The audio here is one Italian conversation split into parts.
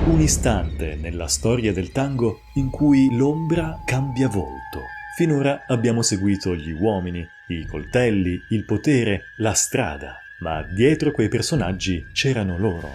Un istante nella storia del tango in cui l'ombra cambia volto. Finora abbiamo seguito gli uomini, i coltelli, il potere, la strada, ma dietro quei personaggi c'erano loro,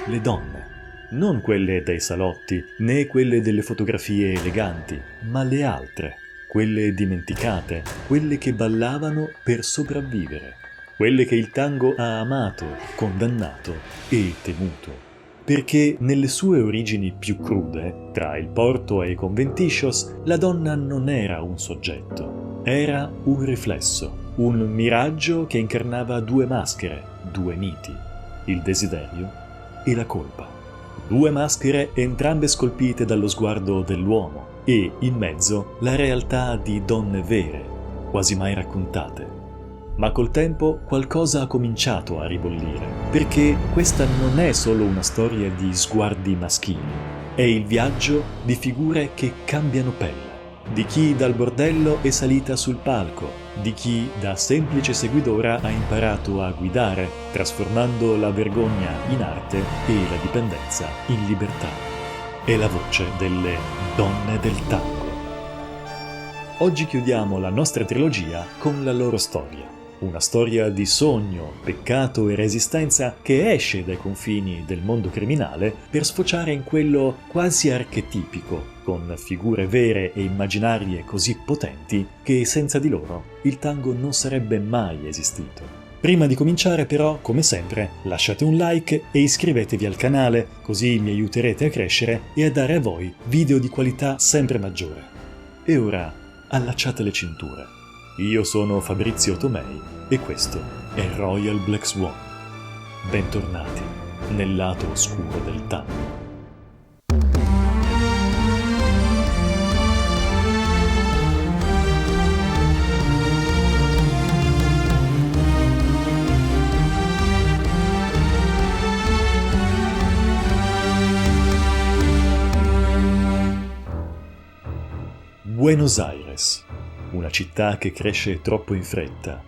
le donne. Non quelle dei salotti, né quelle delle fotografie eleganti, ma le altre, quelle dimenticate, quelle che ballavano per sopravvivere, quelle che il tango ha amato, condannato e temuto. Perché nelle sue origini più crude, tra il Porto e i conventicios, la donna non era un soggetto, era un riflesso, un miraggio che incarnava due maschere, due miti, il desiderio e la colpa. Due maschere entrambe scolpite dallo sguardo dell'uomo e, in mezzo, la realtà di donne vere, quasi mai raccontate. Ma col tempo qualcosa ha cominciato a ribollire, perché questa non è solo una storia di sguardi maschili, è il viaggio di figure che cambiano pelle, di chi dal bordello è salita sul palco, di chi da semplice seguidora ha imparato a guidare, trasformando la vergogna in arte e la dipendenza in libertà. È la voce delle donne del tango. Oggi chiudiamo la nostra trilogia con la loro storia. Una storia di sogno, peccato e resistenza che esce dai confini del mondo criminale per sfociare in quello quasi archetipico, con figure vere e immaginarie così potenti che senza di loro il tango non sarebbe mai esistito. Prima di cominciare però, come sempre, lasciate un like e iscrivetevi al canale, così mi aiuterete a crescere e a dare a voi video di qualità sempre maggiore. E ora, allacciate le cinture. Io sono Fabrizio Tomei e questo è Royal Black Swan. Bentornati nel lato oscuro del tango. Buenos Aires, una città che cresce troppo in fretta.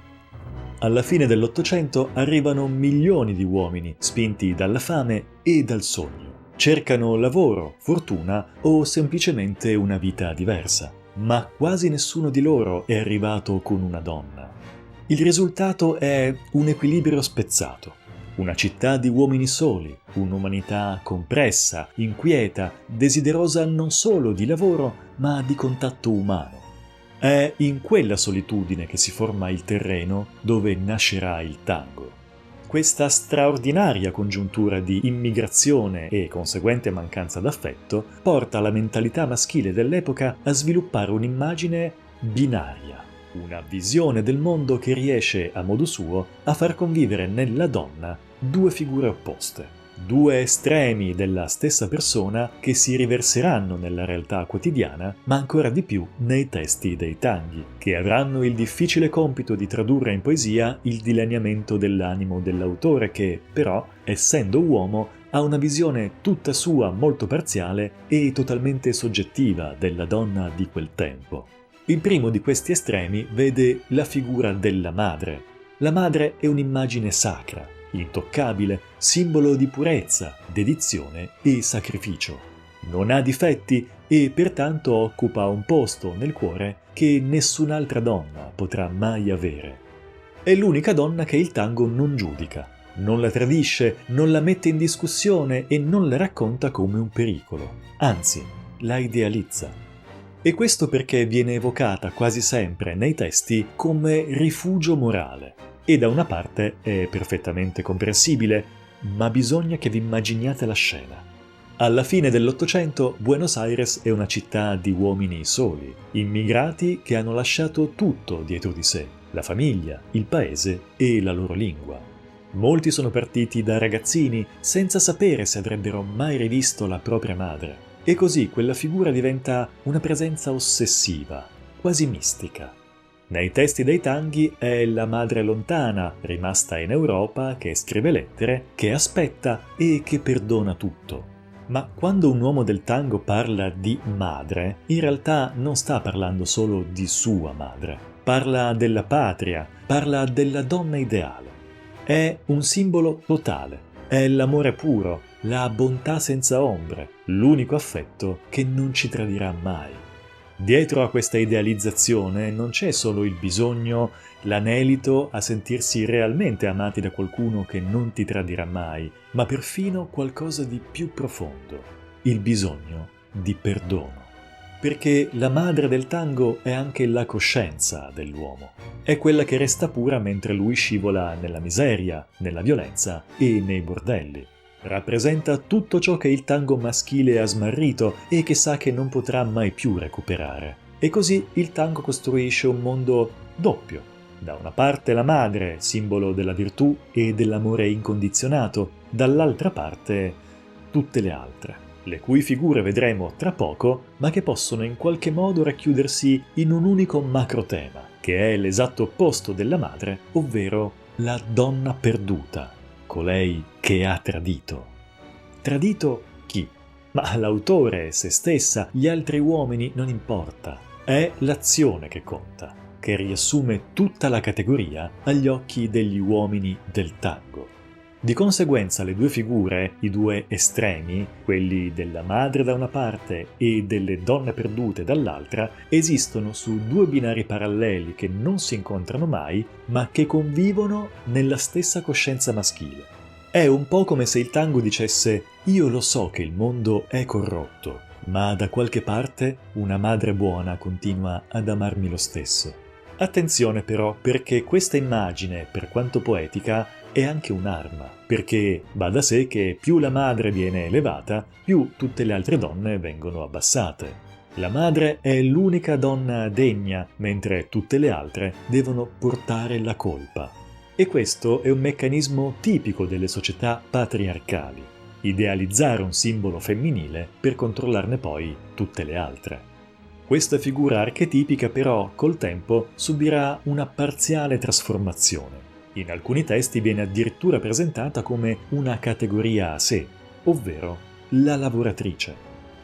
Alla fine dell'Ottocento arrivano milioni di uomini spinti dalla fame e dal sogno. Cercano lavoro, fortuna o semplicemente una vita diversa, ma quasi nessuno di loro è arrivato con una donna. Il risultato è un equilibrio spezzato. Una città di uomini soli, un'umanità compressa, inquieta, desiderosa non solo di lavoro, ma di contatto umano. È in quella solitudine che si forma il terreno dove nascerà il tango. Questa straordinaria congiuntura di immigrazione e conseguente mancanza d'affetto porta la mentalità maschile dell'epoca a sviluppare un'immagine binaria, una visione del mondo che riesce, a modo suo, a far convivere nella donna due figure opposte, due estremi della stessa persona che si riverseranno nella realtà quotidiana, ma ancora di più nei testi dei tanghi, che avranno il difficile compito di tradurre in poesia il dilaniamento dell'animo dell'autore che, però, essendo uomo, ha una visione tutta sua molto parziale e totalmente soggettiva della donna di quel tempo. Il primo di questi estremi vede la figura della madre. La madre è un'immagine sacra, intoccabile, simbolo di purezza, dedizione e sacrificio. Non ha difetti e pertanto occupa un posto nel cuore che nessun'altra donna potrà mai avere. È l'unica donna che il tango non giudica, non la tradisce, non la mette in discussione e non la racconta come un pericolo, anzi, la idealizza. E questo perché viene evocata quasi sempre nei testi come rifugio morale. E da una parte è perfettamente comprensibile, ma bisogna che vi immaginiate la scena. Alla fine dell'Ottocento, Buenos Aires è una città di uomini soli, immigrati che hanno lasciato tutto dietro di sé, la famiglia, il paese e la loro lingua. Molti sono partiti da ragazzini senza sapere se avrebbero mai rivisto la propria madre. E così quella figura diventa una presenza ossessiva, quasi mistica. Nei testi dei tanghi è la madre lontana, rimasta in Europa, che scrive lettere, che aspetta e che perdona tutto. Ma quando un uomo del tango parla di madre, in realtà non sta parlando solo di sua madre. Parla della patria, parla della donna ideale. È un simbolo totale. È l'amore puro, la bontà senza ombre, l'unico affetto che non ci tradirà mai. Dietro a questa idealizzazione non c'è solo il bisogno, l'anelito a sentirsi realmente amati da qualcuno che non ti tradirà mai, ma perfino qualcosa di più profondo, il bisogno di perdono. Perché la madre del tango è anche la coscienza dell'uomo. È quella che resta pura mentre lui scivola nella miseria, nella violenza e nei bordelli. Rappresenta tutto ciò che il tango maschile ha smarrito e che sa che non potrà mai più recuperare. E così il tango costruisce un mondo doppio. Da una parte la madre, simbolo della virtù e dell'amore incondizionato, dall'altra parte tutte le altre, le cui figure vedremo tra poco, ma che possono in qualche modo racchiudersi in un unico macrotema, che è l'esatto opposto della madre, ovvero la donna perduta, colei che ha tradito. Tradito chi? Ma l'autore, se stessa, gli altri uomini non importa. È l'azione che conta, che riassume tutta la categoria agli occhi degli uomini del tango. Di conseguenza le due figure, i due estremi, quelli della madre da una parte e delle donne perdute dall'altra, esistono su due binari paralleli che non si incontrano mai, ma che convivono nella stessa coscienza maschile. È un po' come se il tango dicesse: io lo so che il mondo è corrotto, ma da qualche parte una madre buona continua ad amarmi lo stesso. Attenzione però, perché questa immagine, per quanto poetica, è anche un'arma, perché va da sé che più la madre viene elevata, più tutte le altre donne vengono abbassate. La madre è l'unica donna degna, mentre tutte le altre devono portare la colpa. E questo è un meccanismo tipico delle società patriarcali: idealizzare un simbolo femminile per controllarne poi tutte le altre. Questa figura archetipica però col tempo subirà una parziale trasformazione. In alcuni testi viene addirittura presentata come una categoria a sé, ovvero la lavoratrice.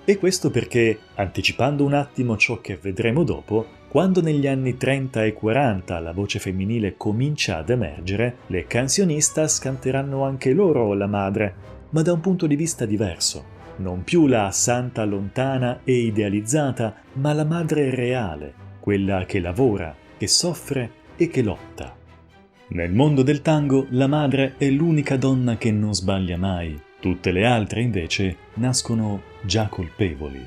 E questo perché, anticipando un attimo ciò che vedremo dopo, quando negli anni 30 e 40 la voce femminile comincia ad emergere, le cancionistas canteranno anche loro la madre, ma da un punto di vista diverso. Non più la santa lontana e idealizzata, ma la madre reale, quella che lavora, che soffre e che lotta. Nel mondo del tango la madre è l'unica donna che non sbaglia mai, tutte le altre invece nascono già colpevoli.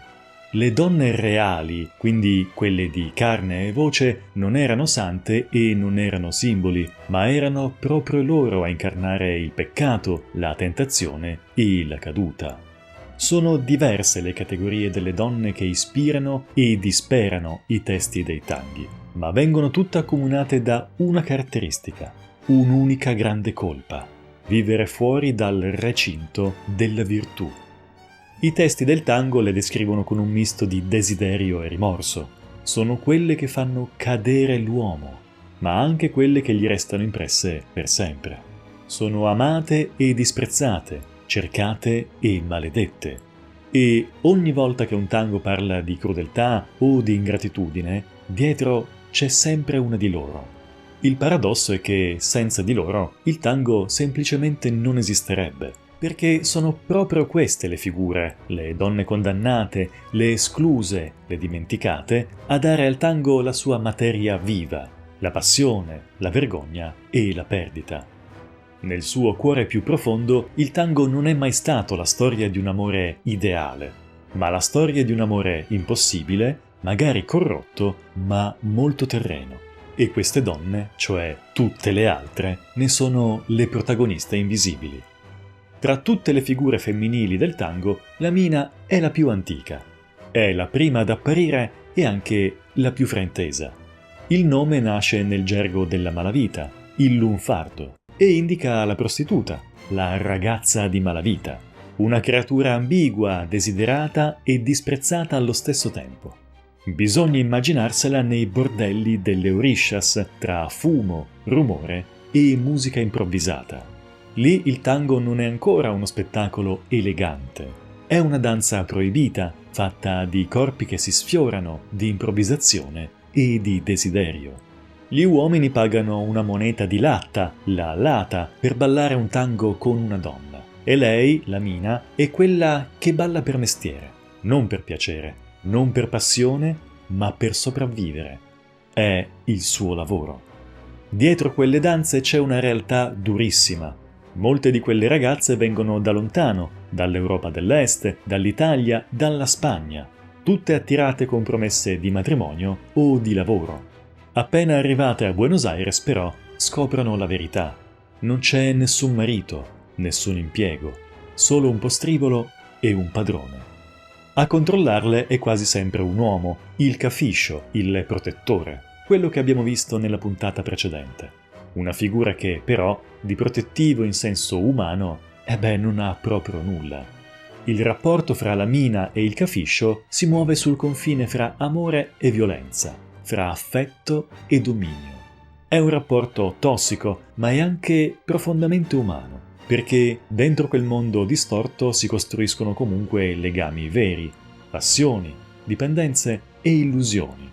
Le donne reali, quindi quelle di carne e voce, non erano sante e non erano simboli, ma erano proprio loro a incarnare il peccato, la tentazione e la caduta. Sono diverse le categorie delle donne che ispirano e disperano i testi dei tanghi, ma vengono tutte accomunate da una caratteristica, un'unica grande colpa: vivere fuori dal recinto della virtù. I testi del tango le descrivono con un misto di desiderio e rimorso. Sono quelle che fanno cadere l'uomo, ma anche quelle che gli restano impresse per sempre. Sono amate e disprezzate, cercate e maledette. E ogni volta che un tango parla di crudeltà o di ingratitudine, dietro c'è sempre una di loro. Il paradosso è che senza di loro il tango semplicemente non esisterebbe, perché sono proprio queste le figure, le donne condannate, le escluse, le dimenticate, a dare al tango la sua materia viva, la passione, la vergogna e la perdita. Nel suo cuore più profondo, il tango non è mai stato la storia di un amore ideale, ma la storia di un amore impossibile, magari corrotto, ma molto terreno. E queste donne, cioè tutte le altre, ne sono le protagoniste invisibili. Tra tutte le figure femminili del tango, la Mina è la più antica. È la prima ad apparire e anche la più fraintesa. Il nome nasce nel gergo della malavita, il lunfardo, e indica la prostituta, la ragazza di malavita, una creatura ambigua, desiderata e disprezzata allo stesso tempo. Bisogna immaginarsela nei bordelli delle Orishas, tra fumo, rumore e musica improvvisata. Lì il tango non è ancora uno spettacolo elegante. È una danza proibita, fatta di corpi che si sfiorano, di improvvisazione e di desiderio. Gli uomini pagano una moneta di latta, la lata, per ballare un tango con una donna. E lei, la Mina, è quella che balla per mestiere, non per piacere, non per passione, ma per sopravvivere. È il suo lavoro. Dietro quelle danze c'è una realtà durissima. Molte di quelle ragazze vengono da lontano, dall'Europa dell'Est, dall'Italia, dalla Spagna, tutte attirate con promesse di matrimonio o di lavoro. Appena arrivate a Buenos Aires, però, scoprono la verità. Non c'è nessun marito, nessun impiego, solo un postribolo e un padrone. A controllarle è quasi sempre un uomo, il cafiscio, il protettore, quello che abbiamo visto nella puntata precedente. Una figura che, però, di protettivo in senso umano, non ha proprio nulla. Il rapporto fra la Mina e il cafiscio si muove sul confine fra amore e violenza, fra affetto e dominio. È un rapporto tossico, ma è anche profondamente umano, perché dentro quel mondo distorto si costruiscono comunque legami veri, passioni, dipendenze e illusioni.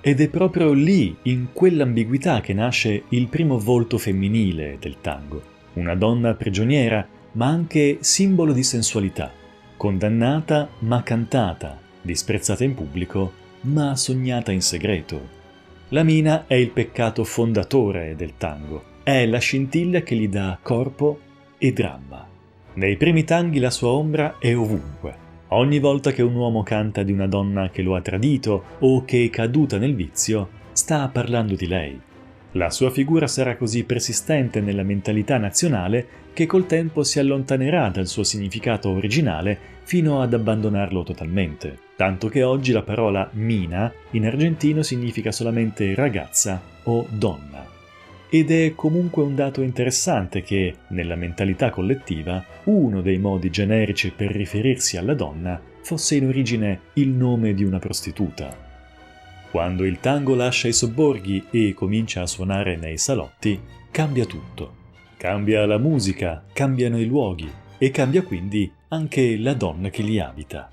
Ed è proprio lì, in quell'ambiguità, che nasce il primo volto femminile del tango. Una donna prigioniera, ma anche simbolo di sensualità, condannata ma cantata, disprezzata in pubblico, ma sognata in segreto. La Mina è il peccato fondatore del tango, è la scintilla che gli dà corpo e dramma. Nei primi tanghi la sua ombra è ovunque. Ogni volta che un uomo canta di una donna che lo ha tradito o che è caduta nel vizio, sta parlando di lei. La sua figura sarà così persistente nella mentalità nazionale che col tempo si allontanerà dal suo significato originale fino ad abbandonarlo totalmente. Tanto che oggi la parola Mina in argentino significa solamente ragazza o donna. Ed è comunque un dato interessante che, nella mentalità collettiva, uno dei modi generici per riferirsi alla donna fosse in origine il nome di una prostituta. Quando il tango lascia i sobborghi e comincia a suonare nei salotti, cambia tutto. Cambia la musica, cambiano i luoghi e cambia quindi anche la donna che li abita.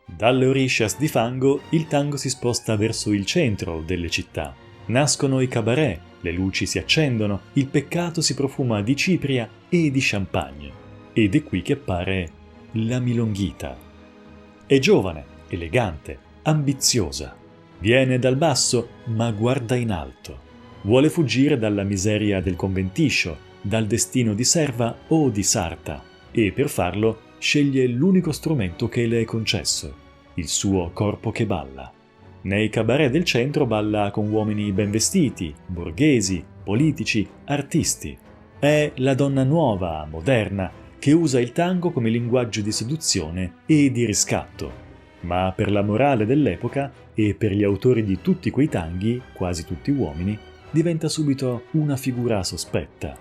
Dalle Orishas di fango il tango si sposta verso il centro delle città. Nascono i cabaret, le luci si accendono, il peccato si profuma di cipria e di champagne. Ed è qui che appare la Milonghita. È giovane, elegante, ambiziosa. Viene dal basso, ma guarda in alto. Vuole fuggire dalla miseria del conventiscio, dal destino di serva o di sarta, e per farlo sceglie l'unico strumento che le è concesso, il suo corpo che balla. Nei cabaret del centro balla con uomini ben vestiti, borghesi, politici, artisti. È la donna nuova, moderna, che usa il tango come linguaggio di seduzione e di riscatto. Ma per la morale dell'epoca e per gli autori di tutti quei tanghi, quasi tutti uomini, diventa subito una figura sospetta.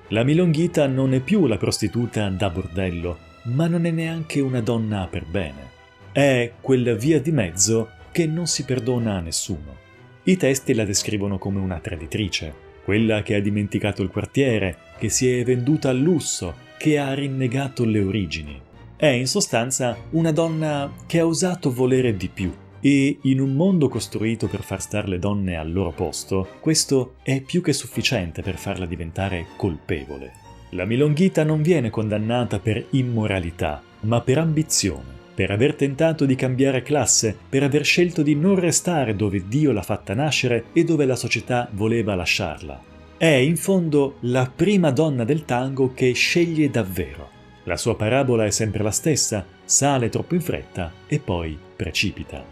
La Milonghita non è più la prostituta da bordello, ma non è neanche una donna per bene. È quella via di mezzo che non si perdona a nessuno. I testi la descrivono come una traditrice, quella che ha dimenticato il quartiere, che si è venduta al lusso, che ha rinnegato le origini. È in sostanza una donna che ha osato volere di più e in un mondo costruito per far star le donne al loro posto, questo è più che sufficiente per farla diventare colpevole. La Milonghita non viene condannata per immoralità, ma per ambizione, per aver tentato di cambiare classe, per aver scelto di non restare dove Dio l'ha fatta nascere e dove la società voleva lasciarla. È in fondo la prima donna del tango che sceglie davvero. La sua parabola è sempre la stessa, sale troppo in fretta e poi precipita.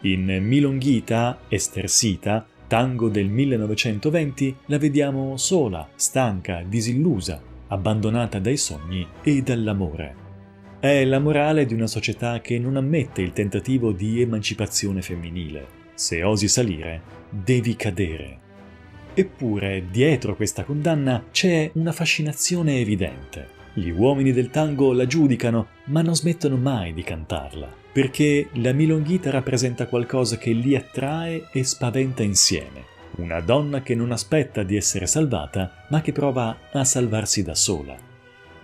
In Milonghita, Estersita, tango del 1920, la vediamo sola, stanca, disillusa, abbandonata dai sogni e dall'amore. È la morale di una società che non ammette il tentativo di emancipazione femminile. Se osi salire, devi cadere. Eppure, dietro questa condanna c'è una fascinazione evidente. Gli uomini del tango la giudicano, ma non smettono mai di cantarla, perché la Milonghita rappresenta qualcosa che li attrae e spaventa insieme. Una donna che non aspetta di essere salvata, ma che prova a salvarsi da sola.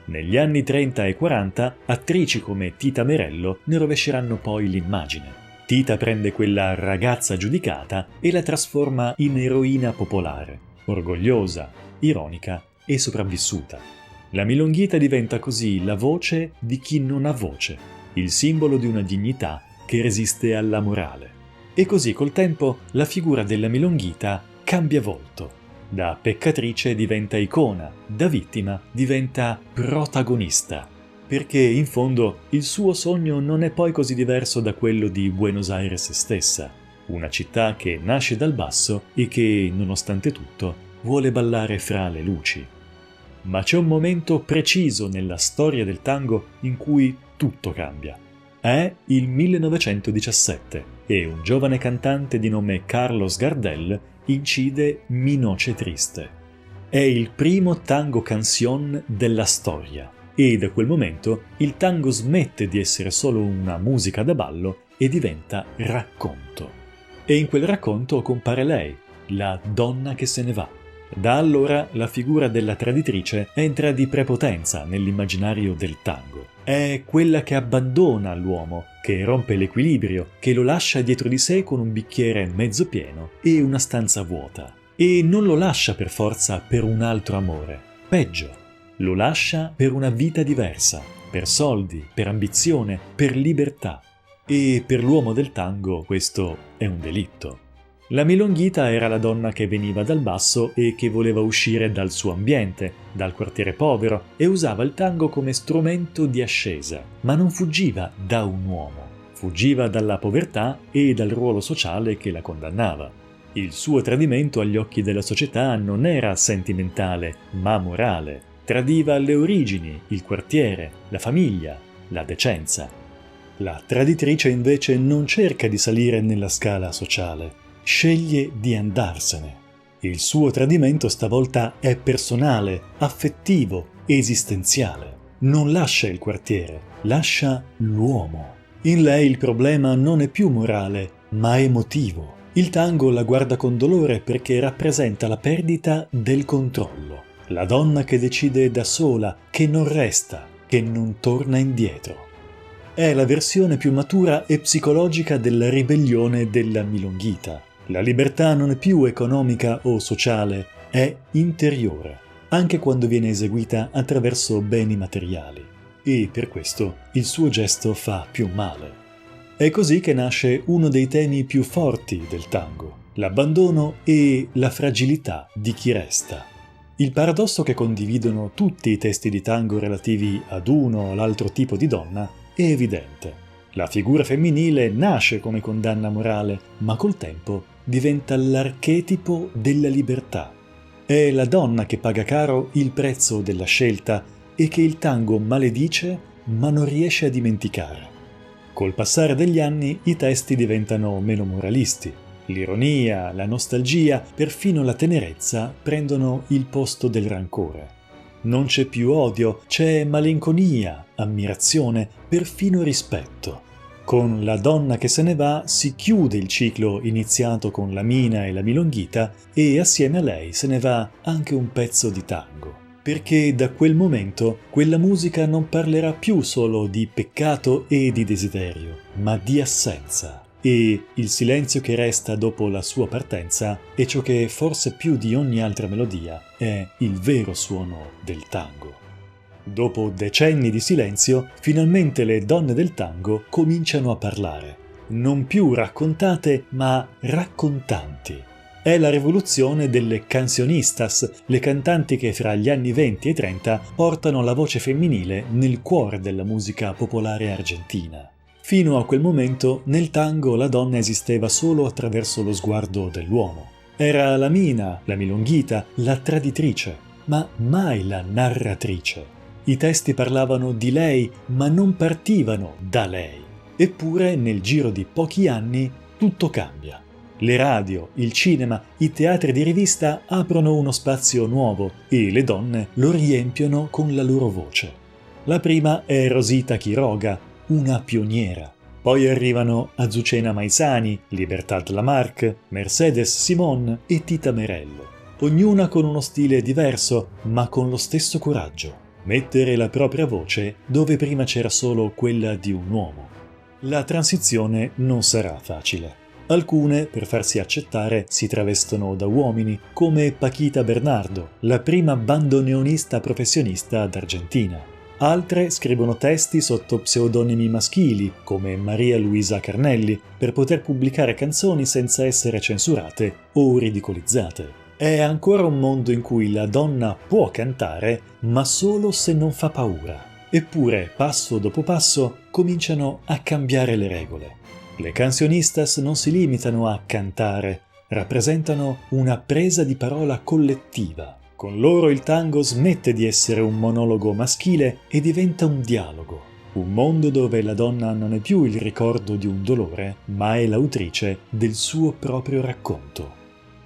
Negli anni 30 e 40, attrici come Tita Merello ne rovesceranno poi l'immagine. Tita prende quella ragazza giudicata e la trasforma in eroina popolare, orgogliosa, ironica e sopravvissuta. La milonghita diventa così la voce di chi non ha voce, il simbolo di una dignità che resiste alla morale. E così col tempo la figura della milonghita cambia volto. Da peccatrice diventa icona, da vittima diventa protagonista. Perché in fondo il suo sogno non è poi così diverso da quello di Buenos Aires stessa, una città che nasce dal basso e che, nonostante tutto, vuole ballare fra le luci. Ma c'è un momento preciso nella storia del tango in cui tutto cambia. È il 1917 e un giovane cantante di nome Carlos Gardel incide Mi Noche Triste. È il primo tango canción della storia e da quel momento il tango smette di essere solo una musica da ballo e diventa racconto. E in quel racconto compare lei, la donna che se ne va. Da allora la figura della traditrice entra di prepotenza nell'immaginario del tango. È quella che abbandona l'uomo, che rompe l'equilibrio, che lo lascia dietro di sé con un bicchiere mezzo pieno e una stanza vuota. E non lo lascia per forza per un altro amore. Peggio, lo lascia per una vita diversa, per soldi, per ambizione, per libertà. E per l'uomo del tango questo è un delitto. La milonghita era la donna che veniva dal basso e che voleva uscire dal suo ambiente, dal quartiere povero, e usava il tango come strumento di ascesa. Ma non fuggiva da un uomo, fuggiva dalla povertà e dal ruolo sociale che la condannava. Il suo tradimento agli occhi della società non era sentimentale, ma morale. Tradiva le origini, il quartiere, la famiglia, la decenza. La traditrice invece non cerca di salire nella scala sociale. Sceglie di andarsene. Il suo tradimento stavolta è personale, affettivo, esistenziale. Non lascia il quartiere, lascia l'uomo. In lei il problema non è più morale, ma emotivo. Il tango la guarda con dolore perché rappresenta la perdita del controllo. La donna che decide da sola, che non resta, che non torna indietro. È la versione più matura e psicologica della ribellione della milonghita. La libertà non è più economica o sociale, è interiore, anche quando viene eseguita attraverso beni materiali. E per questo il suo gesto fa più male. È così che nasce uno dei temi più forti del tango, l'abbandono e la fragilità di chi resta. Il paradosso che condividono tutti i testi di tango relativi ad uno o l'altro tipo di donna è evidente. La figura femminile nasce come condanna morale, ma col tempo diventa l'archetipo della libertà. È la donna che paga caro il prezzo della scelta e che il tango maledice ma non riesce a dimenticare. Col passare degli anni i testi diventano meno moralisti. L'ironia, la nostalgia, perfino la tenerezza prendono il posto del rancore. Non c'è più odio, c'è malinconia, ammirazione, perfino rispetto. Con La donna che se ne va si chiude il ciclo iniziato con la Mina e la milonghita e assieme a lei se ne va anche un pezzo di tango. Perché da quel momento quella musica non parlerà più solo di peccato e di desiderio, ma di assenza. E il silenzio che resta dopo la sua partenza è ciò che forse più di ogni altra melodia è il vero suono del tango. Dopo decenni di silenzio, finalmente le donne del tango cominciano a parlare. Non più raccontate, ma raccontanti. È la rivoluzione delle cancionistas, le cantanti che fra gli anni 20 e 30 portano la voce femminile nel cuore della musica popolare argentina. Fino a quel momento nel tango la donna esisteva solo attraverso lo sguardo dell'uomo. Era la Mina, la milonghita, la traditrice, ma mai la narratrice. I testi parlavano di lei, ma non partivano da lei. Eppure nel giro di pochi anni tutto cambia. Le radio, il cinema, i teatri di rivista aprono uno spazio nuovo e le donne lo riempiono con la loro voce. La prima è Rosita Quiroga, una pioniera. Poi arrivano Azucena Maizani, Libertad Lamarque, Mercedes Simón e Tita Merello. Ognuna con uno stile diverso, ma con lo stesso coraggio. Mettere la propria voce dove prima c'era solo quella di un uomo. La transizione non sarà facile. Alcune, per farsi accettare, si travestono da uomini, come Paquita Bernardo, la prima bandoneonista professionista d'Argentina. Altre scrivono testi sotto pseudonimi maschili, come Maria Luisa Carnelli, per poter pubblicare canzoni senza essere censurate o ridicolizzate. È ancora un mondo in cui la donna può cantare, ma solo se non fa paura. Eppure, passo dopo passo, cominciano a cambiare le regole. Le cancionistas non si limitano a cantare, rappresentano una presa di parola collettiva. Con loro il tango smette di essere un monologo maschile e diventa un dialogo. Un mondo dove la donna non è più il ricordo di un dolore, ma è l'autrice del suo proprio racconto.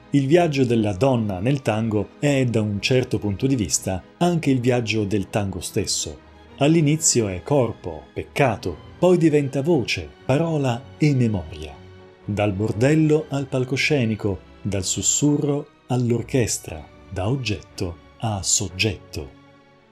Il viaggio della donna nel tango è, da un certo punto di vista, anche il viaggio del tango stesso. All'inizio è corpo, peccato, poi diventa voce, parola e memoria. Dal bordello al palcoscenico, dal sussurro all'orchestra, da oggetto a soggetto.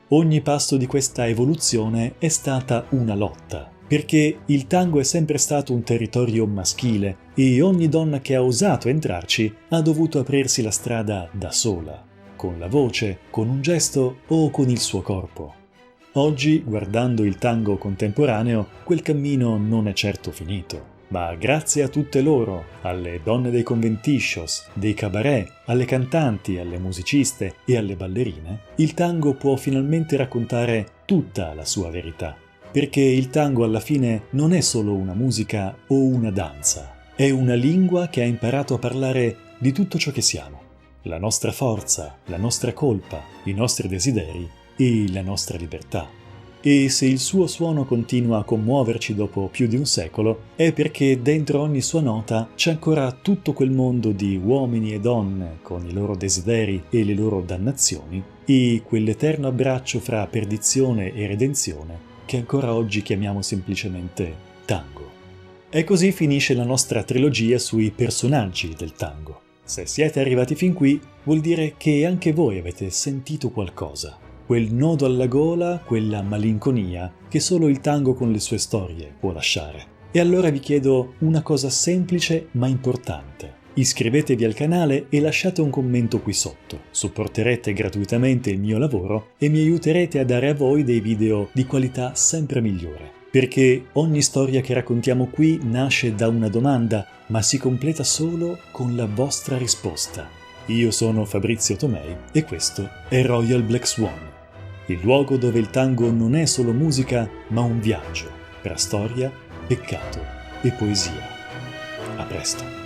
Ogni passo di questa evoluzione è stata una lotta, perché il tango è sempre stato un territorio maschile e ogni donna che ha osato entrarci ha dovuto aprirsi la strada da sola, con la voce, con un gesto o con il suo corpo. Oggi, guardando il tango contemporaneo, quel cammino non è certo finito. Ma grazie a tutte loro, alle donne dei conventiscios, dei cabaret, alle cantanti, alle musiciste e alle ballerine, il tango può finalmente raccontare tutta la sua verità. Perché il tango alla fine non è solo una musica o una danza, è una lingua che ha imparato a parlare di tutto ciò che siamo. La nostra forza, la nostra colpa, i nostri desideri e la nostra libertà. E se il suo suono continua a commuoverci dopo più di un secolo, è perché dentro ogni sua nota c'è ancora tutto quel mondo di uomini e donne con i loro desideri e le loro dannazioni, e quell'eterno abbraccio fra perdizione e redenzione che ancora oggi chiamiamo semplicemente tango. E così finisce la nostra trilogia sui personaggi del tango. Se siete arrivati fin qui, vuol dire che anche voi avete sentito qualcosa. Quel nodo alla gola, quella malinconia che solo il tango con le sue storie può lasciare. E allora vi chiedo una cosa semplice ma importante. Iscrivetevi al canale e lasciate un commento qui sotto. Supporterete gratuitamente il mio lavoro e mi aiuterete a dare a voi dei video di qualità sempre migliore. Perché ogni storia che raccontiamo qui nasce da una domanda, ma si completa solo con la vostra risposta. Io sono Fabrizio Tomei e questo è Royal Black Swan. Il luogo dove il tango non è solo musica, ma un viaggio tra storia, peccato e poesia. A presto.